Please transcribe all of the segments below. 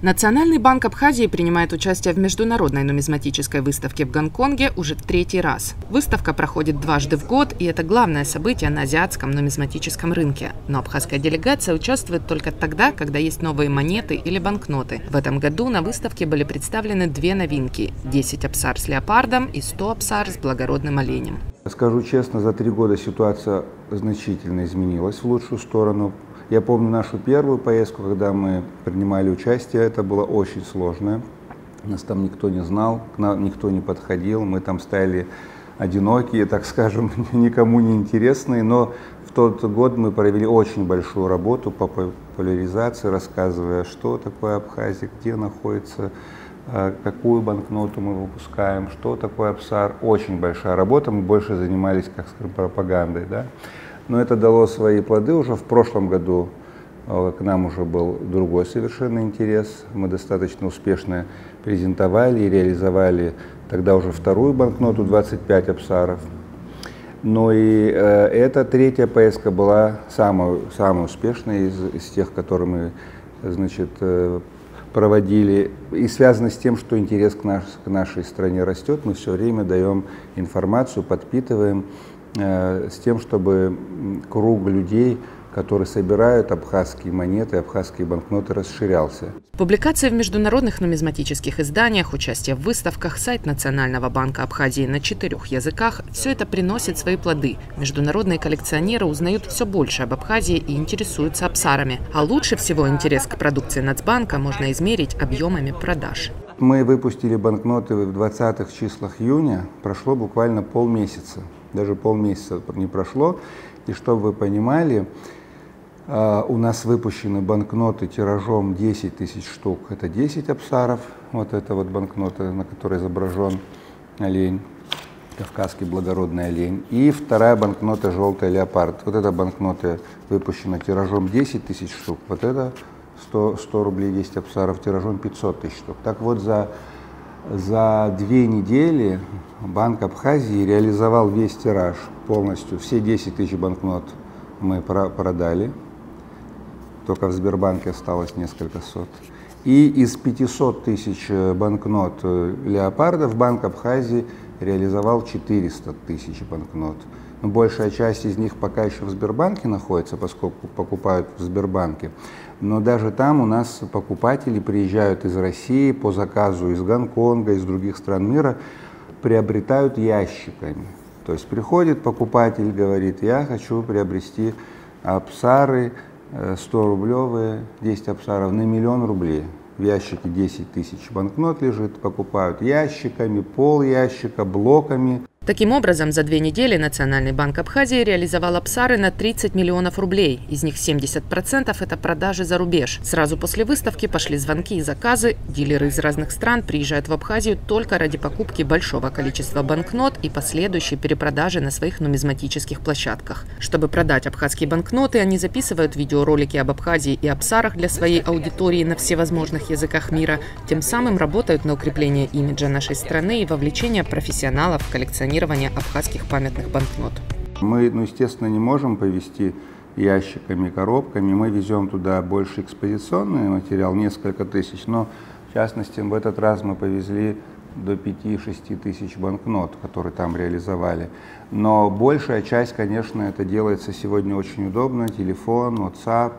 Национальный банк Абхазии принимает участие в международной нумизматической выставке в Гонконге уже третий раз. Выставка проходит дважды в год, и это главное событие на азиатском нумизматическом рынке. Но абхазская делегация участвует только тогда, когда есть новые монеты или банкноты. В этом году на выставке были представлены две новинки – 10 апсар с леопардом и 100 апсар с благородным оленем. Скажу честно, за 3 года ситуация значительно изменилась в лучшую сторону. Я помню нашу первую поездку, когда мы принимали участие, это было очень сложно. Нас там никто не знал, к нам никто не подходил, мы там стояли одинокие, так скажем, никому не интересные. Но в тот год мы провели очень большую работу по популяризации, рассказывая, что такое Абхазия, где находится, какую банкноту мы выпускаем, что такое апсар. Очень большая работа, мы больше занимались, как скажем, пропагандой, да? Но это дало свои плоды уже в прошлом году. К нам уже был другой совершенно интерес. Мы достаточно успешно презентовали и реализовали тогда уже вторую банкноту 25 апсаров. Но и эта третья поездка была самая успешная из тех, которые мы, значит, проводили. И связано с тем, что интерес к нашей стране растет. Мы все время даем информацию, подпитываем с тем, чтобы круг людей, которые собирают абхазские монеты, абхазские банкноты, расширялся. Публикации в международных нумизматических изданиях, участие в выставках, сайт Национального банка Абхазии на 4 языках – все это приносит свои плоды. Международные коллекционеры узнают все больше об Абхазии и интересуются апсарами. А лучше всего интерес к продукции Нацбанка можно измерить объемами продаж. Мы выпустили банкноты в 20-х числах июня, прошло буквально полмесяца. Даже полмесяца не прошло. И чтобы вы понимали, у нас выпущены банкноты тиражом 10 тысяч штук. Это 10 апсаров. Вот это вот банкнота, на которой изображен олень, кавказский благородный олень. И вторая банкнота «Желтый леопард». Вот эта банкнота выпущена тиражом 10 тысяч штук. Вот это 100 рублей 10 апсаров тиражом 500 тысяч штук. Так вот, за 2 недели Банк Абхазии реализовал весь тираж полностью. Все 10 тысяч банкнот мы продали. Только в Сбербанке осталось несколько сот. И из 500 тысяч банкнот леопардов Банк Абхазии реализовал 400 тысяч банкнот. Но большая часть из них пока еще в Сбербанке находится, поскольку покупают в Сбербанке. Но даже там у нас покупатели приезжают из России по заказу из Гонконга, из других стран мира, приобретают ящиками. То есть приходит покупатель, говорит: я хочу приобрести апсары 100-рублевые, 10 апсаров на 1 000 000 рублей. В ящике 10 тысяч банкнот лежит, покупают ящиками, пол ящика, блоками. Таким образом, за 2 недели Национальный банк Абхазии реализовал апсары на 30 миллионов рублей. Из них 70% – это продажи за рубеж. Сразу после выставки пошли звонки и заказы. Дилеры из разных стран приезжают в Абхазию только ради покупки большого количества банкнот и последующей перепродажи на своих нумизматических площадках. Чтобы продать абхазские банкноты, они записывают видеоролики об Абхазии и апсарах для своей аудитории на всевозможных языках мира. Тем самым работают на укрепление имиджа нашей страны и вовлечение профессионалов в коллекционирование абхазских памятных банкнот. Мы, естественно, не можем повезти ящиками, коробками. Мы везем туда больше экспозиционный материал, несколько тысяч. Но, в частности, в этот раз мы повезли до 5-6 тысяч банкнот, которые там реализовали. Но большая часть, конечно, это делается сегодня очень удобно. Телефон, WhatsApp,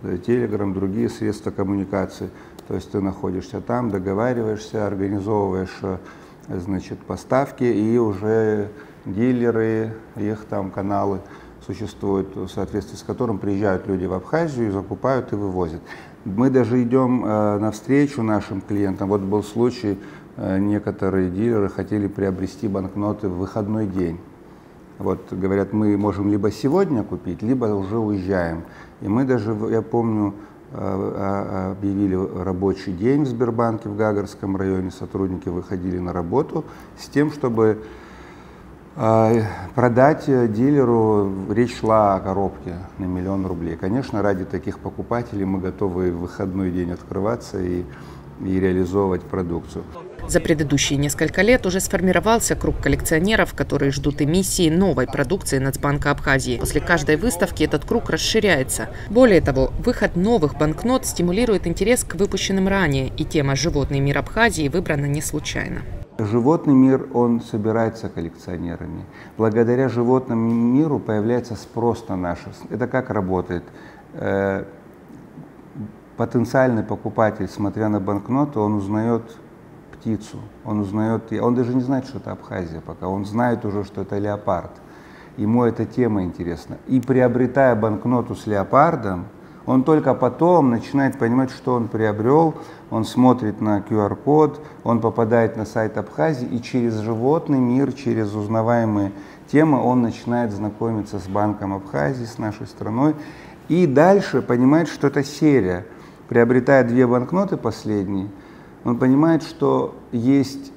Telegram, другие средства коммуникации. То есть ты находишься там, договариваешься, организовываешь, значит, поставки, и уже дилеры, их там каналы существуют, в соответствии с которым приезжают люди в Абхазию, закупают и вывозят. Мы даже идем навстречу нашим клиентам. Вот был случай, некоторые дилеры хотели приобрести банкноты в выходной день. Вот говорят, мы можем либо сегодня купить, либо уже уезжаем. И мы даже, я помню, объявили рабочий день в Сбербанке в Гагарском районе, сотрудники выходили на работу с тем, чтобы продать дилеру, речь шла о коробке на 1 000 000 рублей. Конечно, ради таких покупателей мы готовы в выходной день открываться и и реализовывать продукцию. За предыдущие несколько лет уже сформировался круг коллекционеров, которые ждут эмиссии новой продукции Нацбанка Абхазии. После каждой выставки этот круг расширяется. Более того, выход новых банкнот стимулирует интерес к выпущенным ранее, и тема «Животный мир Абхазии» выбрана не случайно. Животный мир, он собирается коллекционерами. Благодаря животному миру появляется спрос на наши. Это как работает? Потенциальный покупатель, смотря на банкноту, он узнает птицу, он даже не знает, что это Абхазия пока, он знает уже, что это леопард. Ему эта тема интересна. И приобретая банкноту с леопардом, он только потом начинает понимать, что он приобрел, он смотрит на QR-код, он попадает на сайт Абхазии, и через животный мир, через узнаваемые темы он начинает знакомиться с Банком Абхазии, с нашей страной, и дальше понимает, что это серия. Приобретая 2 банкноты последние, он понимает, что есть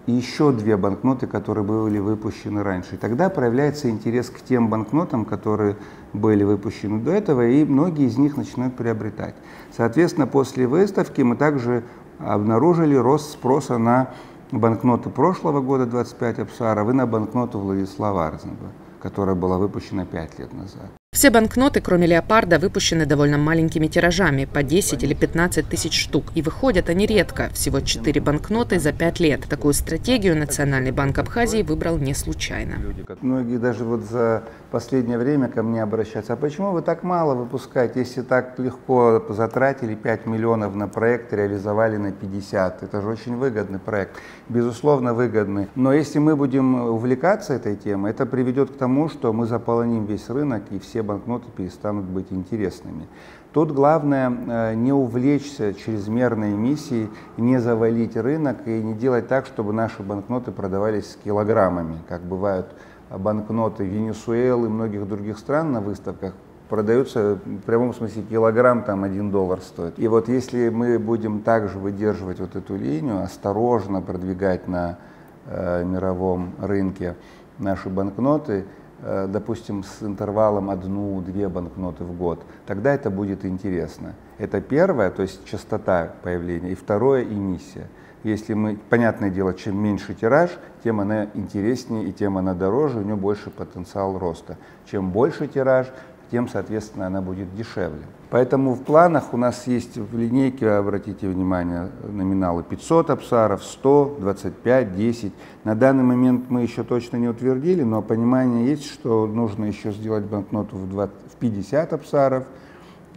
еще 2 банкноты, которые были выпущены раньше. И тогда проявляется интерес к тем банкнотам, которые были выпущены до этого, и многие из них начинают приобретать. Соответственно, после выставки мы также обнаружили рост спроса на банкноты прошлого года 25 абсаров и на банкноту Владислава Арзенова, которая была выпущена 5 лет назад. Все банкноты, кроме леопарда, выпущены довольно маленькими тиражами, по 10 или 15 тысяч штук. И выходят они редко, всего 4 банкноты за 5 лет. Такую стратегию Национальный банк Абхазии выбрал не случайно. Многие даже вот за последнее время ко мне обращаются: а почему вы так мало выпускаете, если так легко затратили 5 миллионов на проект, реализовали на 50? Это же очень выгодный проект, безусловно выгодный. Но если мы будем увлекаться этой темой, это приведет к тому, что мы заполоним весь рынок, и все банкноты перестанут быть интересными. Тут главное не увлечься чрезмерной эмиссией, не завалить рынок и не делать так, чтобы наши банкноты продавались килограммами, как бывают банкноты Венесуэлы и многих других стран на выставках. Продаются в прямом смысле килограмм, там $1 стоит. И вот если мы будем также выдерживать вот эту линию, осторожно продвигать на мировом рынке наши банкноты, допустим, с интервалом 1-2 банкноты в год, тогда это будет интересно. Это первое, то есть частота появления, и второе — эмиссия. Если мы, понятное дело, чем меньше тираж, тем она интереснее и тем она дороже, у нее больше потенциал роста. Чем больше тираж, тем, соответственно, она будет дешевле. Поэтому в планах у нас есть в линейке, обратите внимание, номиналы 500 абсаров, 100, 25, 10. На данный момент мы еще точно не утвердили, но понимание есть, что нужно еще сделать банкноту в 50 абсаров,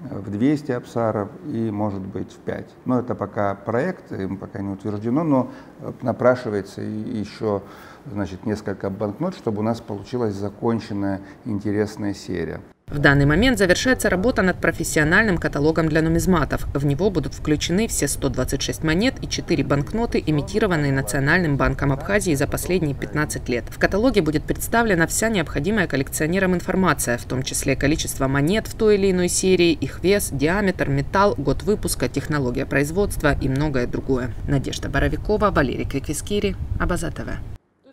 в 200 абсаров и, может быть, в 5. Но это пока проект, им пока не утверждено, но напрашивается еще, значит, несколько банкнот, чтобы у нас получилась законченная интересная серия. В данный момент завершается работа над профессиональным каталогом для нумизматов. В него будут включены все 126 монет и 4 банкноты, имитированные Национальным банком Абхазии за последние 15 лет. В каталоге будет представлена вся необходимая коллекционерам информация, в том числе количество монет в той или иной серии, их вес, диаметр, металл, год выпуска, технология производства и многое другое. Надежда Боровикова, Валерий Квиквискири, Абаза ТВ.